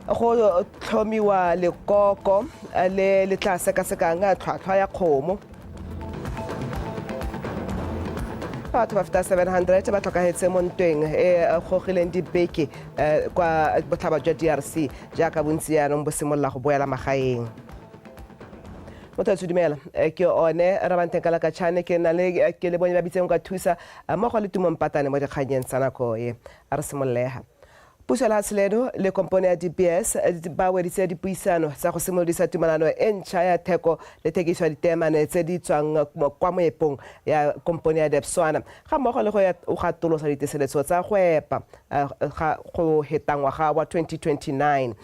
go tlhomiwa lekoko le tla sekasekang tlhwatlhwa ya kgomo. Batho ba feta 700 ba tlhokagetse mo ntweng e gogileng dibeke kwa botlhaba jwa DRC jaaka bontsi yaanong bo simolola go boela magaeng. Motho dumela ke one ra banteng ka la ka tshane ke le bone ba bitseng ka thusa mmogo le Tumo Mpatane mo dikganyeng tsa nako e a re simolleha. Puso la Hatseleno le kompone ya DBS ba weditse dipuisano tsa go simolodisa tumalano e ntšha ya theko le thekiso ya ditemane tse di tswang kwa moepong ya kompone ya Debswana ga mmogo le go gatolosa diteseletso tsa go epa go heta ngwaga wa 2029.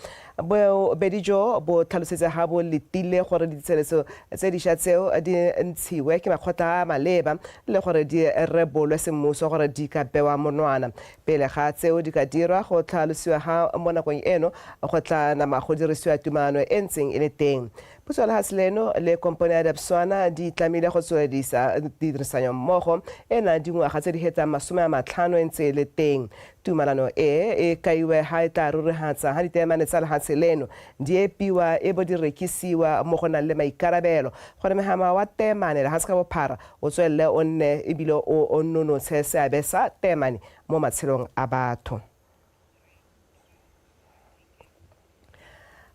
Bobedi jo bo tlhalosetse ga bo letile gore ditseletso tse dišwa tseo di ntshiwe ke makgotla a maleba le gore di rebolwe semmuso gore di ka bewa monwana pele ga tseo di ka dirwa go tlhalosiwa ga mo nakong eno go tla nama go dirisiwa tumalano e ntseng e le teng. Puso la Hatseleno le kompone ya Debswana di tlamile go tsweledisa ditirisanyo mmogo e na dingwaga tse di hetang 50 e ntse e le teng. Tumalano e kaiwe ha e tla rurigatsa ha ditemane tsa Hatseleno di epiwa e bo di rekisiwa mo go nang le maikarabelo gore megama wa temane le ga se ka bophara o tswelele o nne ebile o nonotshe seabe sa temane mo matshelong a batho.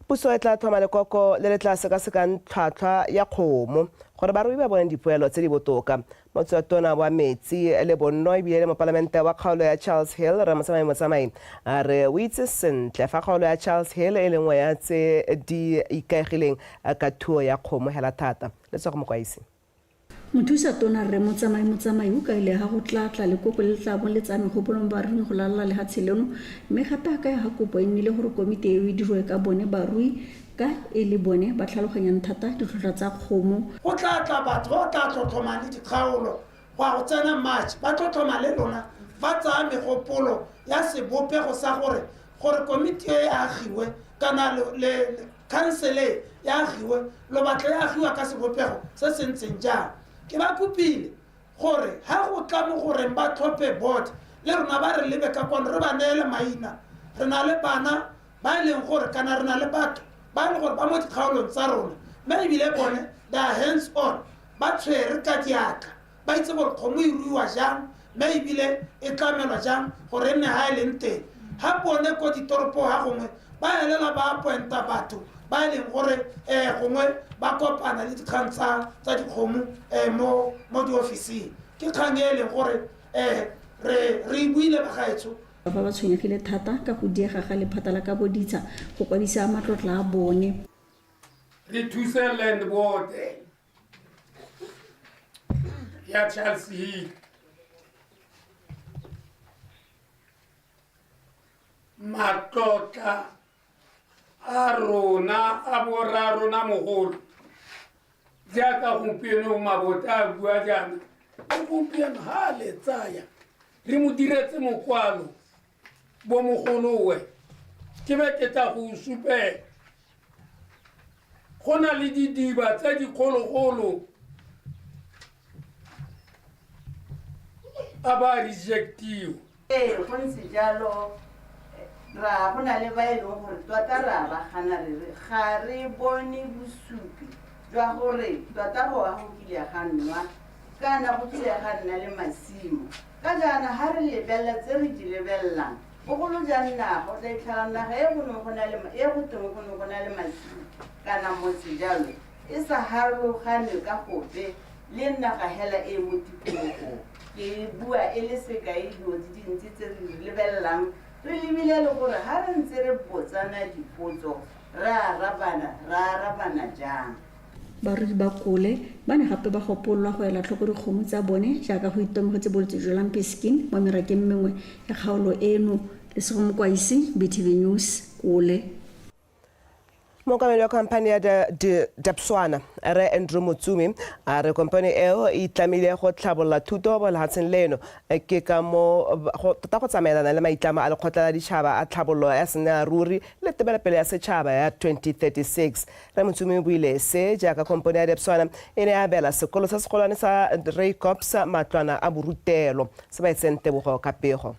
Puso e tla thoma lekoko le le tla sekasekang tlhwatlhwa ya kgomo gore barui ba bone dipoelo tse di botoka. Motseatona wa metsi le bonno ebile le mopalamente wa kgaolo ya Charles Hill Ramotsamai a re o itse sentle fa kgaolo ya Charles Hill e le nngwe ya tse di ikaegileng ka thuo ya kgomo hela thata. Let's go mokwaisi. Mothusa tona Ramotsamai o kaile ha go tlatla lekoko le tla mo letsame go bolong ba reng go lalla le Hatseleno mme gape a ka ya kopo e nnile gore komite e dirwe ka bone barui ka e le bone ba tlhaloganyang thata ditlhotlhwa tsa kgomo. Go tlatla batho ba tla tlhotlhoma le dikgaolo go tsena match ba tlhotlhoma le lona ba tsaya megopolo ya sebopego sa gore komite e agiwe kana le council ya agiwe lo batla ya agiwa ka sebopego se se ntseng jang. Ke ba kopile gore ha go tla mo gore ba tlhophe board le rona ba re lebe ka kwano re ba neele maina re na le bana ba leng gore kana re na le batho ba le gore ba mo dikgaolong tsa rona mme ebile bone they are hands on ba tshwere ka diatla ba itse gore kgomo e ruiwa jang mme ebile e tlamelwa jang gore e nne ha e leng teng ha bone ko ditoropo ha gongwe ba elela ba appointa batho ba leng gore gongwe ba kopana le dikgang tsa dikgomo mo diofising ke kgang e leng gore re buile bagaetsho ba ba tshwenyegile thata ka go diega ga lephata la ka boditsa go kwadisa matlotla a bone. Re thuse land board ya Charles Hill matlotla a rona a borra rona mogolo jaaka gompieno mabota a bua jaana gompieno ha le tsaya re mo diretse mokwalo bo mogolowe ke be ke tla go supela go na le didiba tse dikgologolo a ba rejectiwa go ntse jalo ra go na le ba e leng gore tota ra ba gana ga re bone bosupi jwa gore tota go a go kile ga nnwa kana go kile ga nna le masimo ka jaana ha re lebelela tse re di lebelelang bogolo jang naga o tla itlhaga naga e teng go na le masimo kana motse jalo e sa harologane ka gope le naga hela e mo tikologong ke bua e le sekai dilo di dintsi tse re di lebelelang re lebile le gore ha re ntse re botsana dipotso ra arabana jang. Barui ba Kole ba ne gape ba gopolwa go ela tlhoko dikgomo tsa bone jaaka go itemogetse bolwetse jwa Lampiskin mo merakeng mengwe ya kgaolo eno. Le se go mokwaisi BTV News Kole. Mokamedi wa kampane ya Debswana re Andrew Mutsumi a re kompane eo e tlamile go tlhabolola thuto mo lehatsheng leno ke ka mo go tsamaelana le maitlamo a lekgotla la ditšhaba a tlhabololo ya senaruri le tebelopele ya setšhaba ya 2036. Re Mutsumi o buile se jaaka kompane ya Debswana e ne a abela sekolo sa segolwane sa Raikops matlwana a borutelo se ba itseng tebogo ka pego.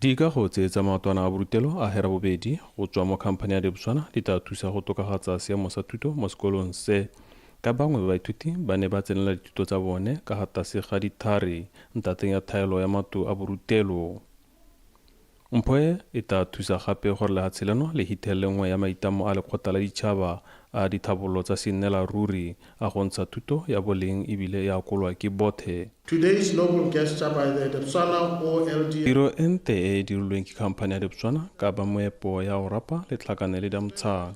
Dikago tse tsa maotwana a borutelo a hera bobedi go tswa mo khamphane ya Debotswana di tla thusa go tokagatsa seemo sa thuto mo sekolong se. Ka bangwe ba baithuti ba ne ba tsenela dithuto tsa bone ka ga tlase ga dithari ntateng ya thaelo ya mato a borutelo. Mpho e tla thusa gape gore lehatshe leno le hithelele nngwe ya maitamo a lekgotla la ditšhaba a dithabololo tsa senela ruri a go ntsha thuto ya boleng ebile ya kolwa ke bothe. Today's noble gesture by the Debotswana OLD. Tiro e nte e dirilweng ke khamphane ya Debotswana ka ba moepo ya go rapa le tlhakane le damtshang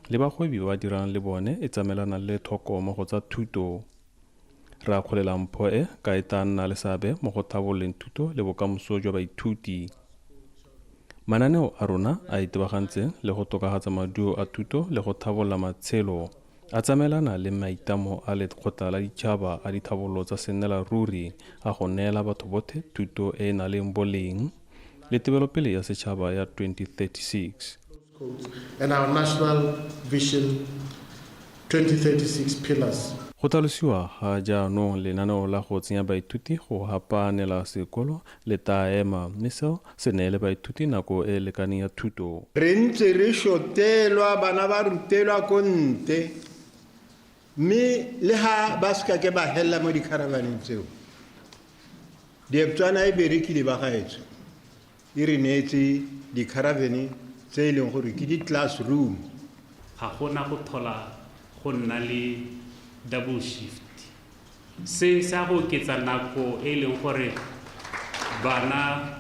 le bagwebi ba dirang le bone e tsamelana le thoko mo go tsa thuto. Re akgolela mpho ka e tla nna le seabe mo go thabololeng thuto le bokamoso jwa baithuti. Mananeo a rona a itebagantseng le go tokagatsa maduo a thuto le go thabolola matshelo a tsamelana le maitamo a lekgotla la ditšhaba a dithabololo tsa senela ruri a go neela batho botlhe thuto e e nang le boleng le tebelopele ya setšhaba ya 2036. And our national vision 2036 pillars. Go tlhalosiwa ga jaanong lenaneo la go tsenya baithuti go hapanela sekolo le tla ema mme seo se neele baithuti nako e lekaneng ya thuto. Re ntse re shotelwa bana ba rutelwa ko nte mme le ha ba ska ke ba hella mo dikaravaneng tseo. Debotswana e berekile ba gaetso e re neetse dikaravane tse e leng gore ke di-classroom. Ga gona go thola go nna le double shift. Se sa go oketsa nako e leng gore bana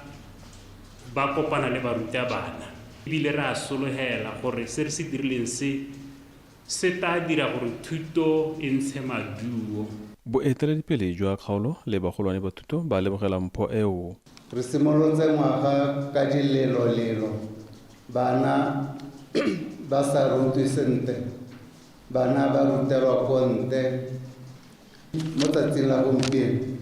ba kopana le barutabana. Ebile re a sologela gore se re se dirileng se tla dira gore thuto e ntshe maduo. Boeteledipele jwa kgaolo le bagolwane ba thuto ba lebogela mpho eo. Re simolotse ngwaga ka dilelo bana ba sa rutwe sentle, bana ba rutelwa ko nte. Mo tsatsing la gompieno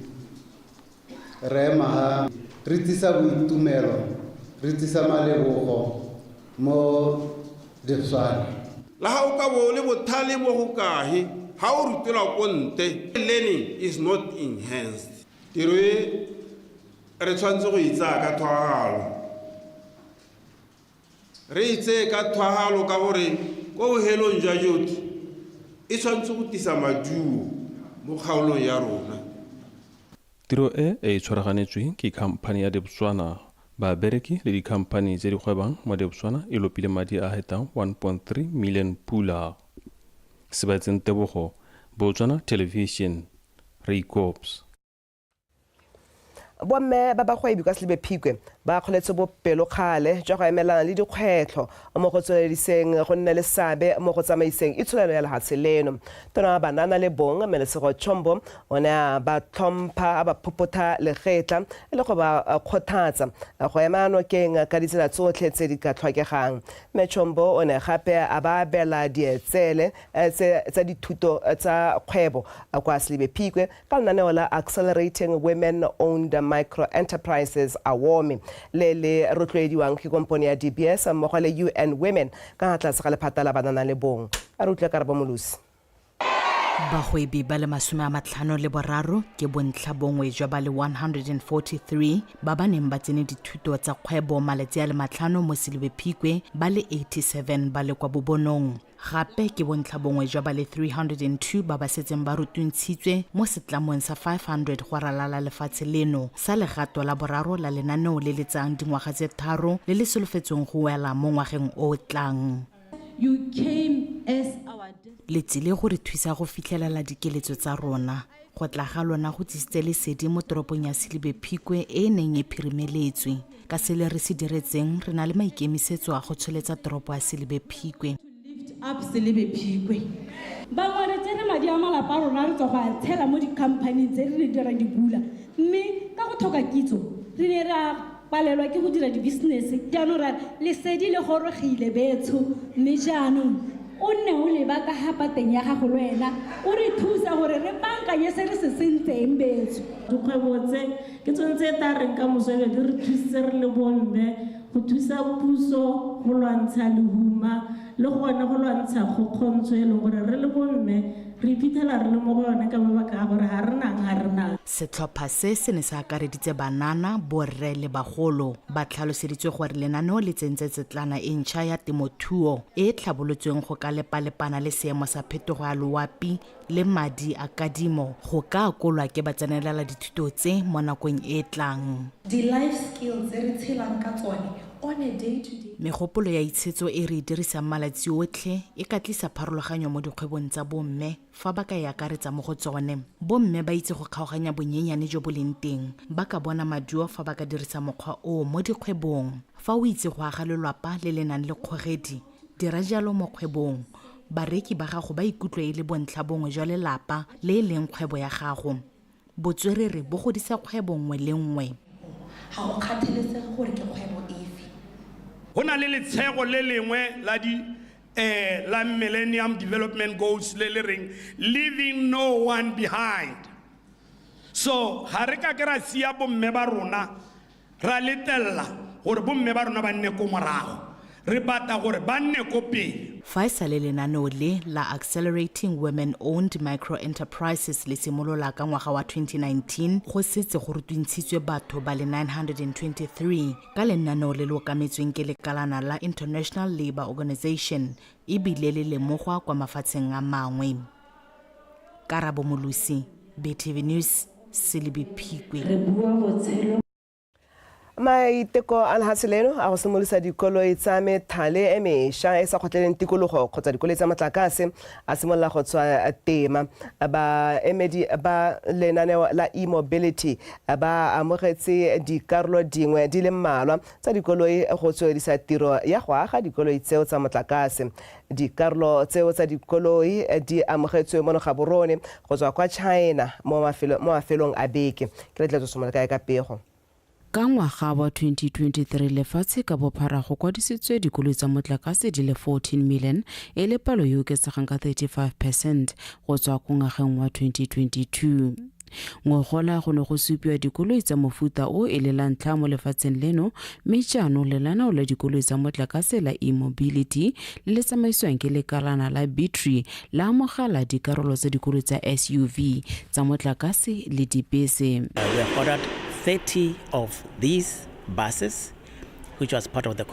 re ema ha re tlisa boitumelo, re tlisa malebogo mo Debotswana. La ha o ka bo le bothale bo go kae ha o rutelwa ko nte, learning is not enhanced. Tiro e re tshwanetse go itsa ka thwagalo, re itse ka thwagalo ka gore ko bohelong jwa jotlhe e tshwanetse go tisa maduo mo kgaolong ya rona. Tiro e tshwaraganetsweng ke khamphane ya Debotswana. Babereki le dikhamphane tse di gwebang mo Debotswana e lopile madi a hetang 1.3 million pula. Sebatseng Tebogo, Botswana Television, Ray Cops. Bomme ba bagwebi ka Selebephikwe ba kgoletse bopelokgale jwa go emelana le dikgwetlho mo go tswelediseng go nne le seabe mo go tsamaiseng itsholelo ya lehatshe leno. Tona Banana le Bong Melesego Chombo o ne ba tlhompha ba phopotha legetla le go ba kgothatsa go ema nokeng ka ditsela tsotlhe tse di ka tlhokegang. Mme Chombo o ne gape a ba bela dietsele tsa dithuto tsa kgwebo kwa Selebephikwe ka lenaneo la Accelerating Women Owned Micro Enterprises Awome le rotloediwang ke kompone ya DBS mmogo le UN Women ka tlase ga lephata la Banana le Bong. A re utlwe Karabo Molusi. Bagwebi ba le 53 ke bontlhabongwe jwa ba le 143 ba ba neng ba tsene dithuto tsa kgwebo malatsi a le 5 mo Selebephikwe ba le 87 ba le kwa Bobonong. Gape ke bontlhabongwe jwa ba le 302 ba ba setseng ba rutuntshitswe mo setlamong sa 500 go ralala lefatshe leno sa legato la boraro la lenaneo le le tsang dingwaga tse 3 le le solofetsweng go wela mo ngwageng o tlang. You came as our le tsile go re thusa go fitlhelela dikeletso tsa rona. Go tla ga lona go tsisitse lesedi mo toropong ya Selebephikwe e neng e phirimeletswe. Ka sele re se diretseng re na le maikemisetso a go tsholetsa toropo ya Selebephikwe. Up Selebephikwe. Ba ngwaretse re madi a malapa rona re tswa go a tshela mo dikhamphane tse re dirang dibula. Mme ka go tlhoka kitso re ne ra palelwa ke go dira di-business. Jaanong ra lesedi le gorogile betso mme jaanong o nne o leba ka hapateng ya gago le wena o re thusa gore re bankanye se re se sentseng betso. Dikgwebo tse ke tsone tse ta reng ka mosebe di re thusitse re le bomme go thusa puso go lwantsha lehuma le gone go lwantsha kgokgontsho e leng gore re le bomme re iphitlhela re le mo go yone ka mabaka a gore ga re nang setlhopha se ne se akareditse banana borre le bagolo ba tlhaloseditswe gore lenaneo le tsentse tsetlana e ntšha ya temothuo e tlhabolotsweng go ka lepalepana le seemo sa phetogo ya loapi le madi a kadimo go ka kolwa ke batsenelela dithuto tse mo nakong e tlang. Di-life skills re tshelang ka tsone on a day-to-day. Megopolo ya itshetso e re dirisang malatsi otlhe e ka tlisa pharologanyo mo dikgwebong tsa bomme fa ba ka e akaretsa mo go tsone. Bomme ba itse go kgaoganya bonyenyane jo bo leng teng ba ka bona maduo fa ba ka dirisa mokgwa o mo dikgwebong. Fa o itse go aga lelapa le le nang le kgogedi, dira jalo mo kgwebong. Bareki ba gago ba ikutlwe e le bontlhabongwe jwa lelapa le e leng kgwebo ya gago. Botswerere bo godisa kgwebo nngwe le nngwe. Ga go kgathalesege gore ke kgwebo efe. Go na le letshego le lengwe la Millennium Development Goals le le reng leaving no one behind. So ha re ka kera sia bomme ba rona ra letella gore bomme ba rona ba nne ko morago. Re bata gore ba nne ko pele. Fa le lenaneo le la Accelerating Women-Owned Micro-Enterprises le simolola ka ngwaga wa 2019 go setse go rutwintshitswe batho ba le 923 ka lenaneo le le okametsweng ke lekalana la International Labour Organization ebile le lemogwa kwa mafatsheng a mangwe. Karabo Molusi, BTV News, Silibi Phikwe. Re bua botshelo maiteko a lehatshe leno a go simolosa dikoloi tsa methale e mešwa e sa kgotleleng tikologo kgotsa dikoloi tsa motlakase a simolola go tswa tema. Baemedi ba lenaneo la e-mobility ba amogetse dikarolo dingwe di le mmalwa tsa dikoloi go tswedisa tiro ya go aga dikoloi tseo tsa motlakase. Dikarolo tseo tsa dikoloi di amogetswe mo Gaborone go tswa kwa China mo mafelong a beke. Ke letletso somola ka pego. Ka ngwaga wa 2023 lefatshe ka bophara go kwadisitswe dikoloi tsa motlakase di le 14 million e le palo yo oketsegang ka 35% go tswa ko ngwageng wa 2022. Ngogola go ne go supiwa dikoloi tsa mofuta o e le lantlha mo lefatsheng leno mme jaanong lenaneo la dikoloi tsa motlakase la e-mobility le le tsamaisiwang ke lekalana la Battery la amogela dikarolo tsa dikoloi tsa SUV tsa motlakase le dibese. 30 of these buses, which was part of the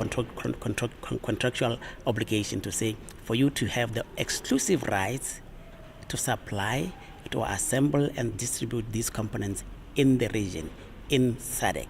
contractual obligation to say, for you to have the exclusive rights to supply, to assemble and distribute these components in the region, in SADC,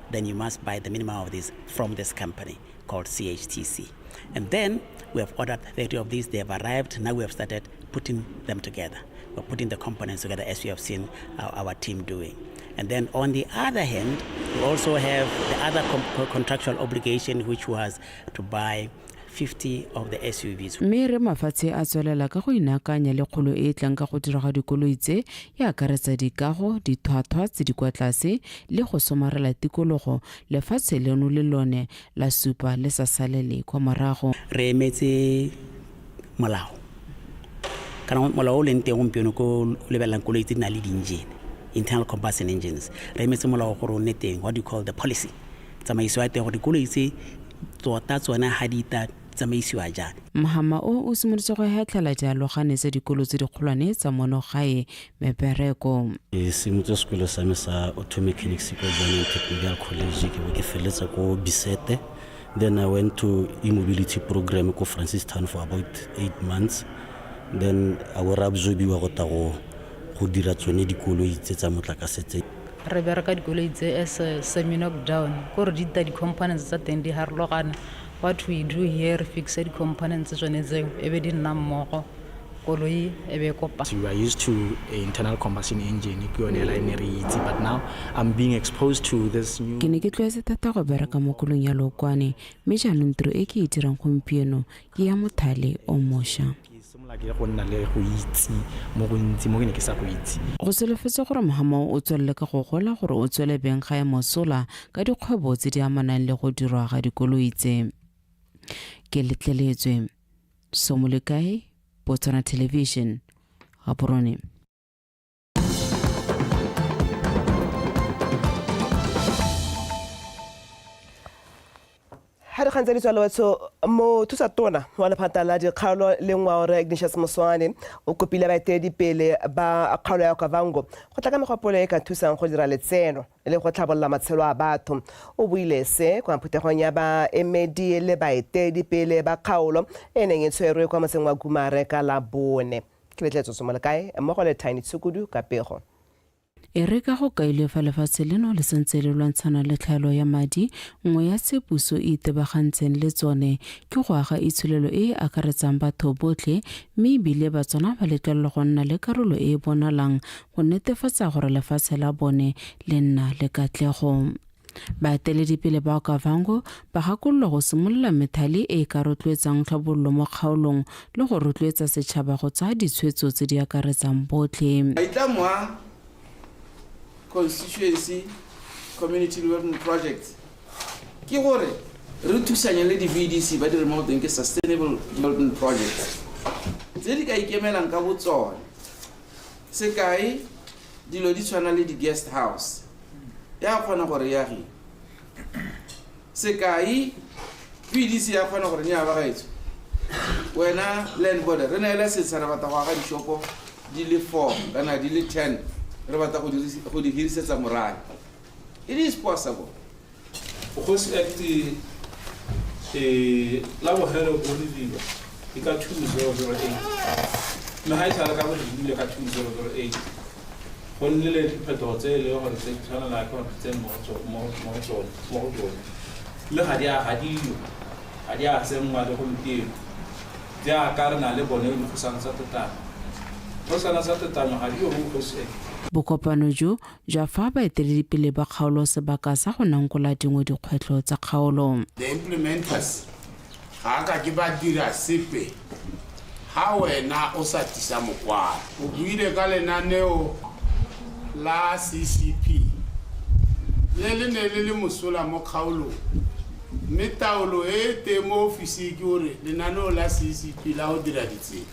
then you must buy the minimum of these from this company called CHTC. And then we have ordered 30 of these, they have arrived, now we have started putting them together. We're putting the components together as you have seen our team doing. And then on the other hand, we also have the other contractual obligation, which was to buy 50 of the SUVs. Mme re mafatshe a tswelela ka go inakanya le kgolo e tlang ka go dira ga dikoloi tse ya akaretsa dikago dithwathwa tse di kwa tlase le go somarela tikologo. Lefatshe leno le lone la supa le sa salele kwa morago. Re emetse molao kana molao o leng teng gompieno ko lebelang koloi tse di na le di-engine, internal combustion engines. Re emetse molao gore o nne teng, what do you call the policy, tsamaiso ya teng gore dikoloi tse tota tsona ga di tsamaisiwa jang. Mahama o simolotse go hetlela dialogane tsa dikolo tse dikgolwane tsa monogae mepereko. Ke simotse sekolo sa me sa auto mechanics ko Bonang Technical College ke feletsa ko Bisete. Then I went to e-mobility program ko Francistown for about 8 months. Then I was absorbiwa go dira tsone dikoloi tsa motlakase tse. Re bereka dikoloi tse as semi-knockdown gore di ta di-components tsa teng di harologana. What we do here, fix the components tsone tseo e be di nna mmogo koloi e be kopa. We are used to an internal combustion engine ke yone line re itse, but now I'm being exposed to this new. Ke ne ke tlwaetse thata go bereka mo kolong ya lokwane mme jaanong tiro e ke e dirang gompieno ke ya mothale o mošwa. Go nna le go itse mo go ntsi mo ke ne ke sa go itse. Go solofetse gore Mahama o tswelele ka go gola gore o tswele beng ga ya mosola ka dikgwebo tse di amanang le go dirwa ga dikoloi tse. Ke letleletswe Somolekae, Botswana Television, Gaborone. ha re kgantse ditswa lewetso mo thusa tona wa lephata la dikgaolo le ngwao re Ignatius Moswane o kopile baeteledipele ba kgaolo ya Okavango go tla ka megopolo e ka thusang go dira letseno le go tlhabolola matshelo a batho o buile se kwa phuthegong ya baemedi le baeteledipele ba kgaolo e neng e tshwerwe kwa motseng wa Gumare ka la bone ke letletso somolekae mmogo le Tiny Tsukudu ka pego e re ka go kaile fa lefatshe leno le sentse le lwantshana le tlhaelo ya madi nngwe ya tsepuso e itebagantseng le tsone ke go aga itsholelo e e akaretsang batho botlhe mme ebile ba tsona ba letlelelwa go nna le karolo e e bonalang go netefatsa gore lefatshe la bone le nna le katlego baeteledipele ba Okavango ba gakolola go simolola methale e ka rotloetsang tlhabololo mo kgaolong le go rotloetsa setšhaba go tsaya ditshwetso tse di akaretsang botlhe constituency community development project ke gore re thusanye le di-VDC ba di remote ke sustainable development project tse di ka ikemelang ka botsone sekai dilo di tshwana le di-guest house ya kgona gore yagi sekai VDC ya kgona gore nya ba gaetso wena land board re neela setsha re batla go aga dishopo di le 4 kana di le 10 re batla go di hirisetsa morago. It is possible. Because at the level head of Bolivia, you got 2008. My high salary got 2008. When the lady put out a or the channel like 10 more. Look at ya Hadia, same mother whom deal. They are Karna Lebon for San Satata. Rosana Satata, Hadio who say. Bokopano jo jwa fa baeteledipele ba kgaolo sebaka sa go nankola dingwe dikgwetlho tsa kgaolo. The implementers ga ka ke ba dira sepe ha wena o sa tisa mokwalo o buile ka lenaneo la CCP le ne le mosola mo kgaolong mme taolo e te mo ofisi ke gore lenaneo la CCP la o dira ditsela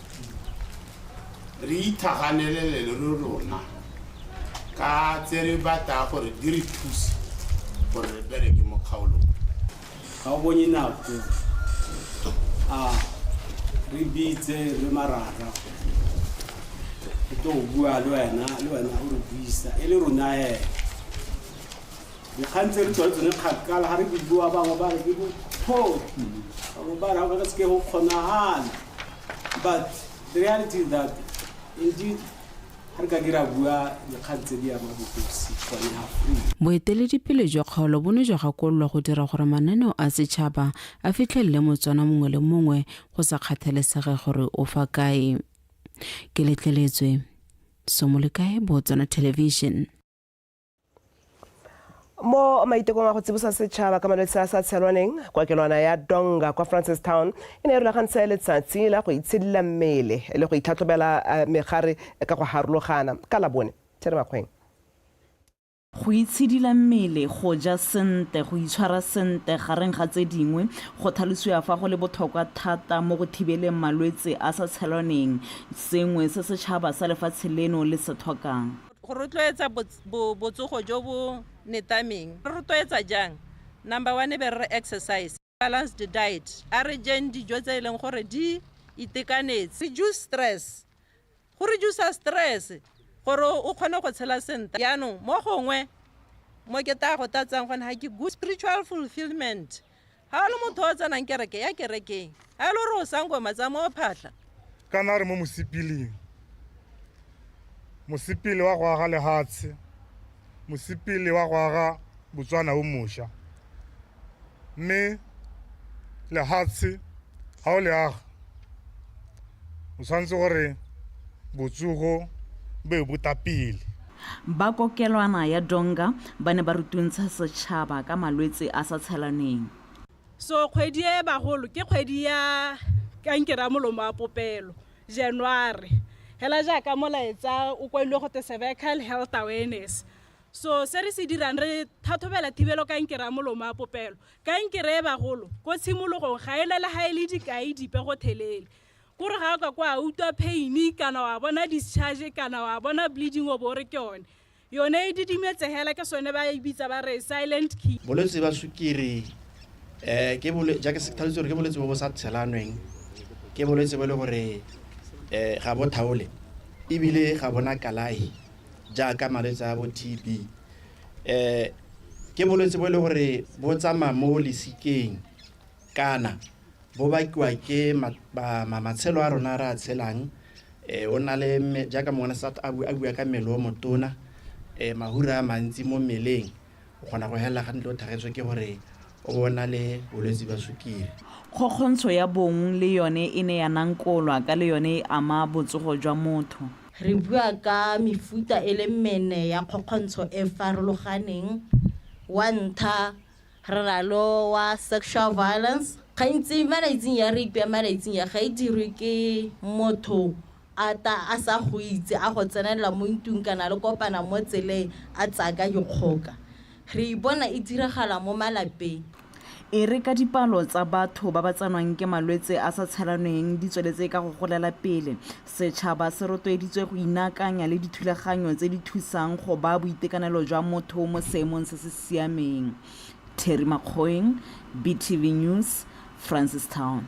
re ithaganelele le rona ka tsere bata gore di re thuse gore re bereke mo kgaolong ga o bone nako re bitse re marara e to bua le wena o re buisa e le rona le khantse re tswetse ne kgakala ha re bua bangwe ba re go go ba ra ga se ke go kgona but the reality is that indeed boeteledipele jwa kgaolo bone jwa gakololwa go dira gore mananeo a setšhaba a fitlhelele motswana mongwe le mongwe go sa kgathalesege gore o fa kae ke letleletswe Somolekae Botswana Television mo maitekong a go tsibosa setšhaba ka malwetse a sa tshelwaneng kwakelwana ya Donga kwa Francistown e ne e rulagantse letsatsi la go itshedila mmele le go itlhatlhobela megare ka go harologana ka la bone Tere Makgweng go itshedila mmele go ja sente go itshwara sente gareng ga tse dingwe go tlhalosiwa fa go le botlhokwa thata mo go thibeleng malwetse a sa tshelwaneng sengwe se setšhaba sa lefatshe leno le se tlhokang go rotloetsa botsogo jo bo netameng re rotloetsa jang number 1 be re exercise balanced diet a re jeng dijo tse e leng gore di itekanetse reduce stress go reduce stress gore o kgone go tshela sentle yaanong mo gongwe mo ke ta go tatsang gone ha ke good spiritual fulfillment ha le motho o tsanang kereke ya kerekeng ha le re o sangoma tsa mo phatla kana re mo mosipili wa go aga lehatshe mosipili wa go aga Botswana o mošwa mme lehatshe ha o le aga o tshwanetse gore botsogo be botapile ba kokelwana ya Donga ba ne ba rutuntsha setšhaba ka malwetse a sa tshelaneng so kgwedi e bagolo ke kgwedi ya kankere molomo a popelo January hela jaaka molaetsa o kwailwe go te cervical health awareness so se re se dirang re thathobela thibelo kankere molomo a popelo kankere e bagolo go tshimologong ga ela le ha ile dikai dipe go thelele gore ga ka kwa utlwa pain kana wa bona discharge kana wa bona bleeding o bore ke yone e didimetse hela ke sone ba e bitsa ba re silent killer bolwetse ba sukiri ke jaaka se tlhalose gore ke bolwetse bo bo sa tshelanweng ke bolwetse bo le gore ga bo thaole ebile ga bona kalahi jaaka malwetse a bo TB ke bolwetse bo le gore bo tsama mo lesikeng kana bo bakiwa ke matshelo a rona ra tshelang o na le jaaka mona sa a bua ka mmele o motona mahura a mantsi mo mmeleng o kgona go hela ga ntlo thagetswe ke gore o bona le bolwetse ba sukiri. Kgokgontsho ya bong le yone e ne ya nankolwa ka le yone ama botsogo jwa motho. Re bua ka mefuta e le mene ya kgokgontsho e farologaneng. Wa ntlha re na lo wa sexual violence. Gantsi malaitsing ya rape ya malaitsing ya ga e dirwe ke motho a sa go itse a go tsenela mo ntung kana le kopana mo tseleng a tsaka dikgoka. Re bona e diragala mo malapeng. E re ka dipalo tsa batho ba ba tsanwang ke malwetse a sa tshelanweng di tsweletse ka go golela pele. Setšhaba se rotloeditswe go inakanya le dithulaganyo tse di thusang go ba boitekanelo jwa motho mo seemong se se siameng. Terry Makgoeng, BTV News, Francistown.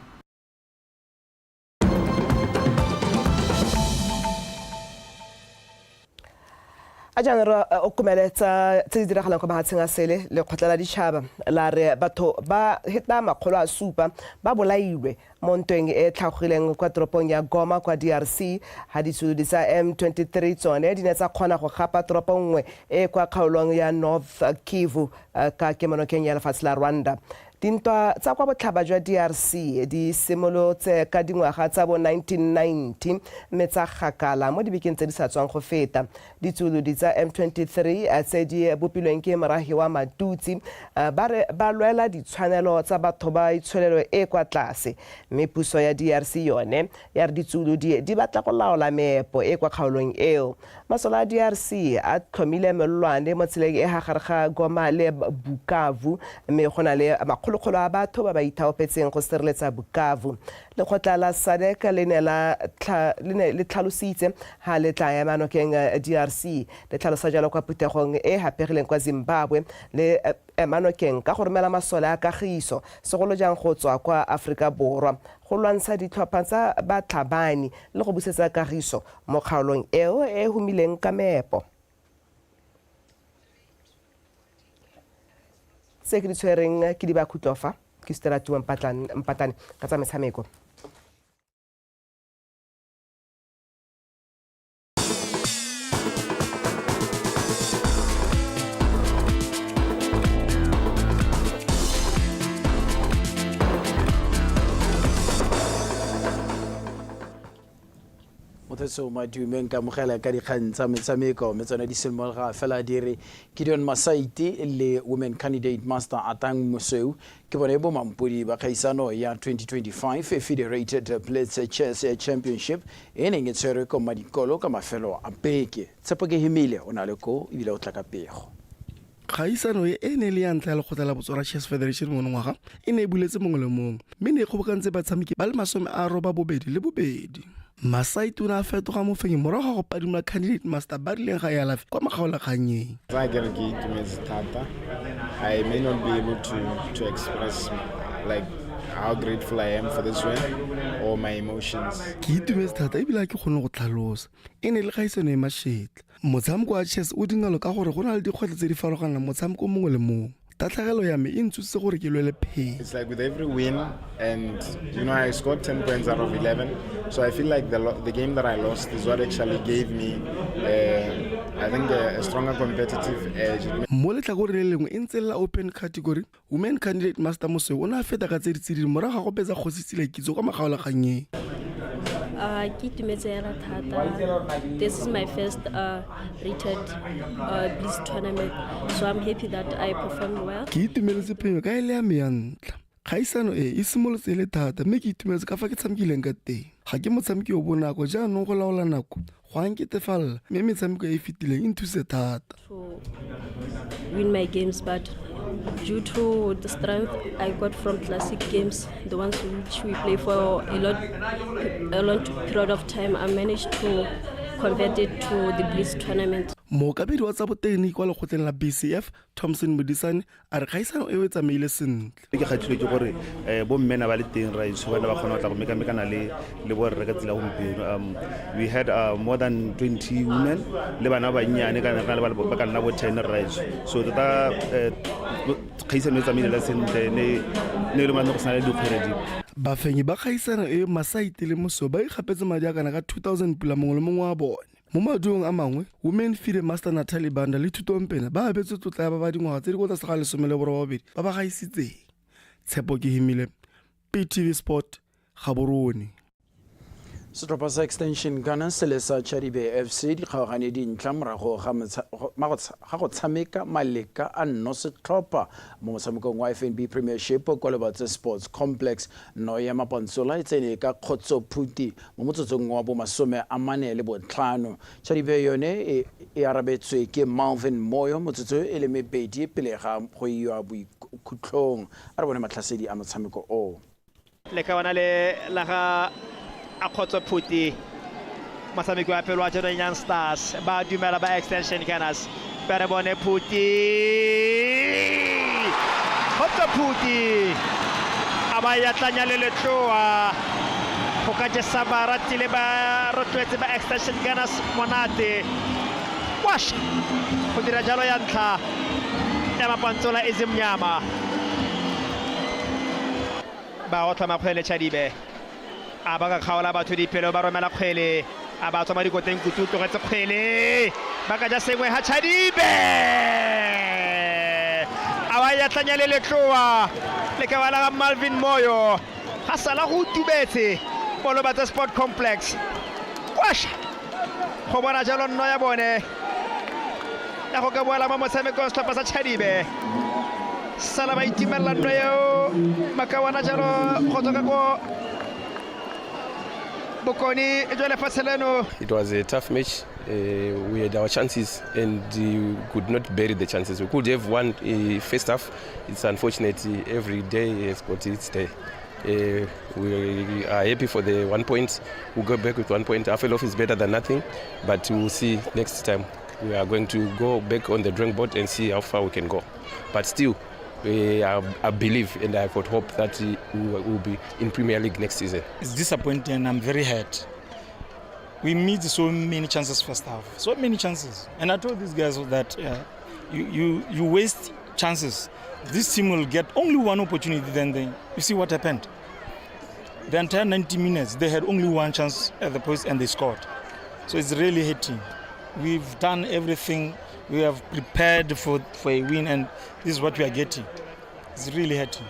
a jang re o kumeletsa tse di diragalang kwa mahatsheng a sele le kgotla la ditšhaba la re batho ba heta makgolo a supa ba bolailwe mo ntweng e tlhagogileng kwa toropong ya Goma kwa DRC ha ditshudi tsa M23 tsone di ne tsa kgona go gapa toropo nngwe e kwa kgaolong ya North Kivu ka kemonokeng ya lefatshe la Rwanda. Dintwa tsa kwa botlhaba jwa DRC di simolotse ka dingwaga tsa bo 1990 mme tsa gakala mo dibekeng tse di sa tswang go feta. Ditsuludi tsa M23 tse di bopilweng ke moragi wa Matutsi ba lwela ditshwanelo tsa batho ba itshwelelo e kwa tlase mme puso ya DRC yone ya re ditsuludi di batla go laola meepo e kwa kgaolong eo. Masole a DRC a tlhomile melelwane mo tseleng e gare ga Goma le Bukavu mme go na le kgolo a batho ba ba ithaopetseng go sireletsa Bukavu. Lekgotla la SADC le le tlhalositse ha le tla ema nokeng DRC le tlhalosa jalo kwa putegong e hapegileng kwa Zimbabwe le emanokeng ka go romela masole a kagiso segolo jang go tswa kwa Afrika Borwa go lwantsha ditlhopha tsa batlhabani le go busetsa kagiso mo kgaolong eo e humileng ka meepo. Se ke di tshwereng ke di ba khutlofa ke Stella Tuwa Mpatane ka tsa metshameko. So madume nka mogela ka dikgang tsa metshameko metsana di selmoga fela dire Gideon Masaiti le women candidate master Atang Museu ke bone bo mampodi ba khaisano ya 2025 Federated Blitz Chess Championship e neng e tshwerwe ko Madikolo ka mafelo a beke Tshepoke Himile o na le ko ibile o tla ka pego. Khaisano e ne le ya ntla le khotla la botsora Chess Federation mo ngwaga e ne e buletse mongwe le mongwe mme ne e kgobokantse batshameki ba le 82. Masaiti o ne a fetoga mofenyi morago ga go padima candidate master ba rileng ga ya lafi kwa magaolakganyeng. I may not be able to express like how grateful I am for this win or my emotions. Ke itumetse thata ebile ke kgone go tlhalosa e ne le kgaisano e mashetla. Motshameko wa chess o dingalo ka gore go na le dikgwetlho tse di farologanang motshameko mongwe le mongwe. Tatlhagelo ya me e ntsutse gore ke lwele phe. It's like with every win, and you know I scored 10 points out of 11, so I feel like the game that I lost is what actually gave me I think a stronger competitive edge. Mo letlhakore le lengwe e ntse la open category women candidate master Museu o ne a feta ka tse di tsididi morago ga go betsa kgositsile kitso kwa magaolakganyeng. This is my first rated Blitz tournament, so I'm happy that I performed well. Ke itumeletse phenyo ka ele ya me ya ntla. Khaisano e simolotse le thata mme ke itumeletse ka fa ke tshamekileng ka teng. Ga ke motshameki o bonako jaanong go laola nako go anketefalla mme metshameko e fetileng e nthuse thata. Win my games, but due to the strength I got from classic games, the ones which we play for a long period of time, I managed to convert it to the Blitz tournament. mookabedi wa tsa botegeniki kwa lekgotleng la BCF Thompson Modisane a re kgaisano eo e tsamaile sentle. Ke kgatlhilwe ke gore bommena ba le teng ra itshobela ba kgona go tla go mekamekana le borre ka tsela gompieno. We had more than 20 women le bana ba bannyane ka ba ka nna bo 10 rights. So tota kgaisano e tsamaile sentle ne le mane go sana le dikgwedi. Bafenyi ba kgaisano e Masaite le Moso ba ikgapetse madi a kana ka 2000 pula mongwe le mongwe wa bone. Mo maduong a mangwe Women Feed Master Natalie Banda le Thutompena ba abetse tlotla ya ba ba dingwaga tse di kota sega lesome le borobedi ba ba gaisitseng. Tshepo ke himile PTV Sport Gaborone. Setlhopha sa Extension Gunners le sa Chadibe FC di kgaogane dintlha morago ga go tshameka maleka a nno setlhopha mo motshamekong wa FNB Premiership kwa Lebatse Sports Complex. No ya Mapantsola e tsene ka Kgotsophuti mo motsotsong wa bo 45. Chadibe yone e arabetswe ke Malvin Moyo motsotso e le mebedi pele ga go iwa boikhutlong. A re bone matlhasedi a motshameko o. Le ka wana le la ga a Kgotsophuti motshameko wa pele wa Jordan Young Stars ba dumela ba Extension Gunners ba re bone Phuti Kgotsophuti a ba ya tlanya le letloa go ka je Sabarati le ba rotloetse ba Extension Gunners monate wash go dira jalo ya ntlha ya Mapantsola e zimnyama ba o tlhama kgwele Chadibe a ba ka kgaola batho dipelo ba romela kgwele a ba tswa mo dikoteng kutu tlogetse kgwele ba ka ja sengwe ha Chadibe a ba ya tlanya le letloa le ka bala ga Malvin Moyo ga sala go tubetse mo Lebatse Sport Complex wash go bona jalo nno ya bone ya go ka boela mo motshamekong setlhopha sa Chadibe sala ba itimela nno eo makawana jalo go tswa ka go It was a tough match. We had our chances and we could not bury the chances. We could have won first half. It's unfortunate every day has got its day. We are happy for the 1 point. We'll go back with 1 point. Half off is better than nothing, but we'll see next time. We are going to go back on the drawing board and see how far we can go. But still, I believe and I've got hope that we will be in Premier League next season. It's disappointing and I'm very hurt. We missed so many chances first half, so many chances. And I told these guys that you waste chances. This team will get only one opportunity, then you see what happened. The entire 90 minutes, they had only one chance at the post and they scored. So it's really hitting. We've done everything. We have prepared for a win, and this is what we are getting. It's really hurting.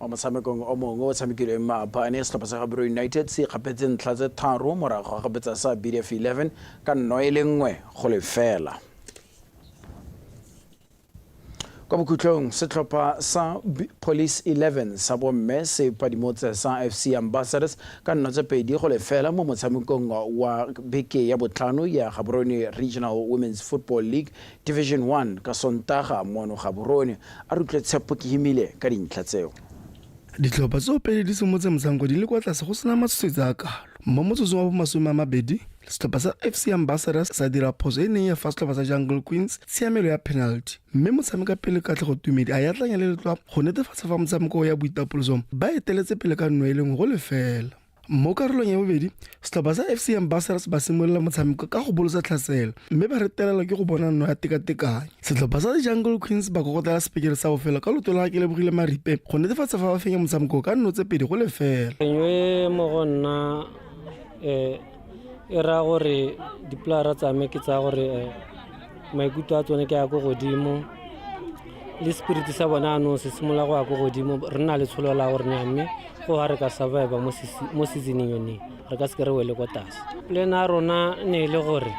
Motshamekong o mongwe o tshamekilwe maapane setlhopha sa Gaborone United se gapetse ntlha tse tharo morago ga gapetsa sa BDF 11 ka nno e le nngwe go lefela. Kwa bokhutlong setlhopha sa Police 11 sa bomme se padimotse sa FC Ambassadors ka nno tse pedi go lefela mo motshamekong wa beke ya botlhano ya Gaborone Regional Women's Football League Division 1 ka Sontaga mono Gaborone a rutlwe Tshepo ke himile ka dintlha tseo. Ditlhopha tso pedi di semotse motshameko di le kwa tlase go sena matshosetsi a kalo. Mo motsotsong wa bo 20 setlhopha sa FC Ambassadors sa dira phoso e neng ya fa setlhopha sa Jungle Queens tshiamelo ya penalty. Mme motshameka pele Katlego Tumedi a ya tlanya le letloa go netefatsa fa motshameko ya boitapoloso ba eteletse pele ka nno e lengwe go lefela. Mo karolong ya bobedi setlhopha sa FC Ambassadors ba simolola motshameko ka go bolosa tlhaselo mme ba retelelwa ke go bona nno ya tekatekanye. Setlhopha sa Jungle Queens ba kokotela sepekere sa bofelo ka loto la ke lebogile Maripe go netefatsa fa ba fenya motshameko ka nno tse pedi go lefela. Mo go nna e ra gore diplara tsa me ke tsa gore maikutlo a tsone ke ya go godimo le spirit sa bona no se simola go ya go godimo re na le tsholo la gore mme go ha re ka survive mo seasoning yone re ka se ke re wele go tase plan a rona ne le gore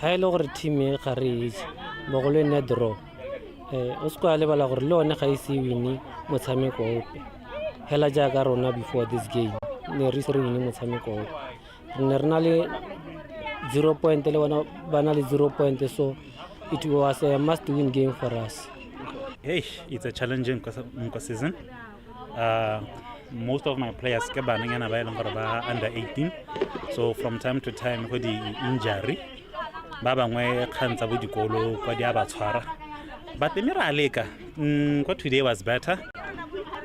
ha ile gore team e ga re itse bo go le ne draw o se kwa le bala gore le one ga ise wini motshameko ope hela jaaka rona before this game ne re se re wini motshameko ope ne re na le 0 point le bana le 0 point, so it was a must win game for us. Hey, it's a challenging season. Most of my players are under 18, so from time to time with the injury ba bangwe kgang tsa bo dikolo kwa di a ba tshwara, but mme ra leka. What today was better,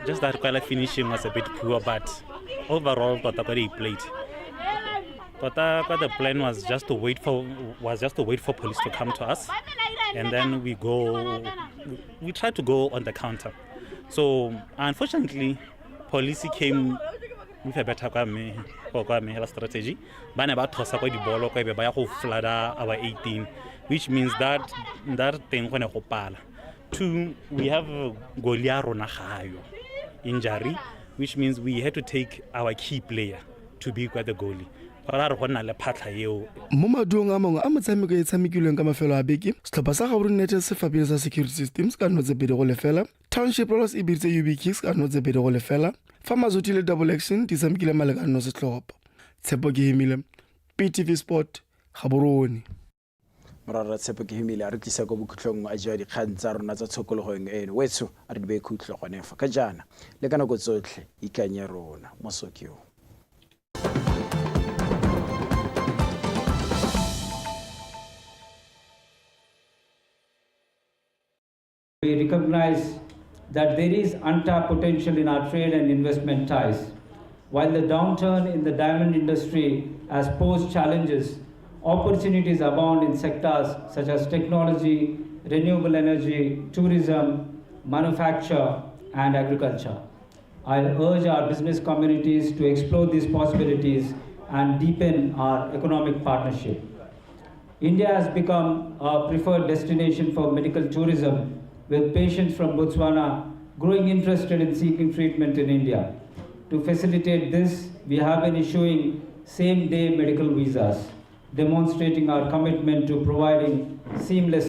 just that kwala finishing was a bit poor, but overall tota kwa they played. Tota kwa the plan was just to wait for police to come to us, and then we try to go on the counter. So unfortunately, police came with a better strategy. Bane ba thosa kwa di bolo kwa be ba ya go flood our 18, which means that thing gone go pala. 2, we have goalie rona gayo injury, which means we had to take our key player to be kwa the goalie. Mo maduong a mangwe a motshameko e tshamekilweng ka mafelo a beke, setlhopha sa Gaborone United se fapile sa Security Systems ka nno tse 2-0, Township Rollers e biritse UB Kicks ka nno tse 2-0, fa Mazoti le Double Action di tshamekile malekano setlhopha. Tshepo ke hemile, PTV Sport, Gaborone. Morara Tshepo ke hemile a re tlisa go bokhutlong a jwa dikgang tsa rona tsa tshokologong eno. Wetso a re di be khutlo gone fa ka jana le kana go tsotlhe ikanye rona mosokyo. We recognize that there is untapped potential in our trade and investment ties. While the downturn in the diamond industry has posed challenges, opportunities abound in sectors such as technology, renewable energy, tourism, manufacture, and agriculture. I urge our business communities to explore these possibilities and deepen our economic partnership. India has become a preferred destination for medical tourism, with patients from Botswana growing interested in seeking treatment in India. To facilitate this, we have been issuing same-day medical visas, demonstrating our commitment to providing seamless